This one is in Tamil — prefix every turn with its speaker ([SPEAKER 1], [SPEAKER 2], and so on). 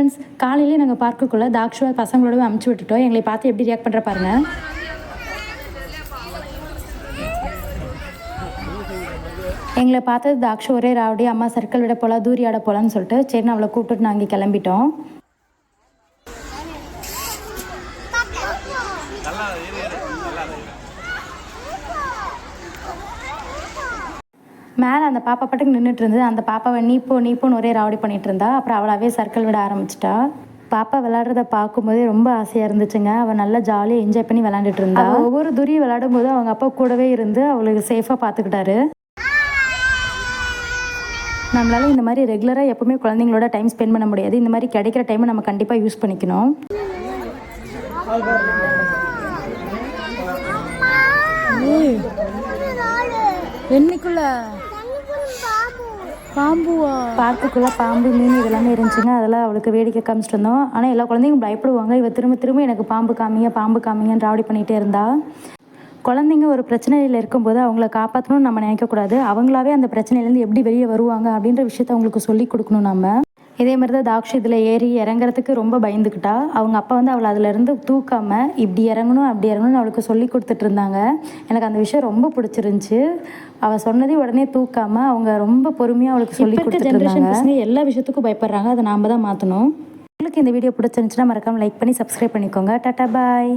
[SPEAKER 1] ஃப்ரெண்ட்ஸ், காலையிலேயே நாங்கள் பார்க்குக்குள்ளே தாக்ஷுவா பசங்களோடவே அமுச்சு விட்டுட்டோம். எங்களை பார்த்து எப்படி ரியாக்ட் பண்ணுற பாருங்க. எங்களை பார்த்தது தாக்ஷு ஒரே ராவடி, அம்மா சர்க்கிள் விட போகலாம், தூரி ஆட போகலான்னு சொல்லிட்டு சரின்னு அவளை கூப்பிட்டுட்டு நாங்கள் கிளம்பிட்டோம். மேலே அந்த பாப்பா பாட்டுக்கு நின்றுட்டு இருந்தது. அந்த பாப்பாவை நீப்போன்னு ஒரே ராவடி பண்ணிகிட்டு இருந்தா. அப்புறம் அவளாவே சர்க்கிள் விட ஆரம்பிச்சிட்டா. பாப்பா விளையாடுறத பார்க்கும்போதே ரொம்ப ஆசையாக இருந்துச்சுங்க. அவள் நல்லா ஜாலியாக என்ஜாய் பண்ணி விளையாண்டுட்டு இருந்தா. ஒவ்வொரு துரியும் விளையாடும் போது அவங்க அப்பா கூடவே இருந்து அவளுக்கு சேஃபாக பார்த்துக்கிட்டாரு. நம்மளால இந்த மாதிரி ரெகுலராக எப்பவுமே குழந்தைங்களோட டைம் ஸ்பெண்ட் பண்ண முடியாது. இந்த மாதிரி கிடைக்கிற டைமை நம்ம கண்டிப்பாக யூஸ் பண்ணிக்கணும். என்னைக்குள்ள பாம்புவா? பார்க்குக்குள்ளே பாம்பு, மீன் இதெல்லாமே இருந்துச்சுங்க. அதெல்லாம் அவளுக்கு வேடிக்கை காமிச்சிட்டு இருந்தோம். ஆனால் எல்லா குழந்தைங்களும் பயப்படுவாங்க. இவ திரும்ப எனக்கு பாம்பு காமிங்கன்னு ராவடி பண்ணிகிட்டே இருந்தா. குழந்தைங்க ஒரு பிரச்சனையில் இருக்கும்போது அவங்கள காப்பாற்றணும்னு நம்ம நினைக்கக்கூடாது. அவங்களாவே அந்த பிரச்சனையிலேருந்து எப்படி வெளியே வருவாங்க அப்படின்ற விஷயத்த அவங்களுக்கு சொல்லி கொடுக்கணும் நம்ம. இதே மாதிரி தான் தாக்ஷு இதில் ஏறி இறங்குறதுக்கு ரொம்ப பயந்துக்கிட்டா. அவங்க அப்பா அவளை அதிலேருந்து தூக்காமல் இப்படி இறங்கணும் அப்படி இறங்கணும்னு அவளுக்கு சொல்லி கொடுத்துட்டு இருந்தாங்க. எனக்கு அந்த விஷயம் ரொம்ப பிடிச்சிருந்துச்சி. அவள் சொன்னதே உடனே தூக்காமல் அவங்க ரொம்ப பொறுமையாக அவளுக்கு சொல்லி கொடுத்துட்டு இருந்தாங்க. எல்லா விஷயத்துக்கும் பயப்படுறாங்க. அதை நாம் தான் மாற்றணும். உங்களுக்கு இந்த வீடியோ பிடிச்சிருந்துச்சுன்னா மறக்காமல் லைக் பண்ணி சப்ஸ்கிரைப் பண்ணிக்கோங்க. டாடா பாய்.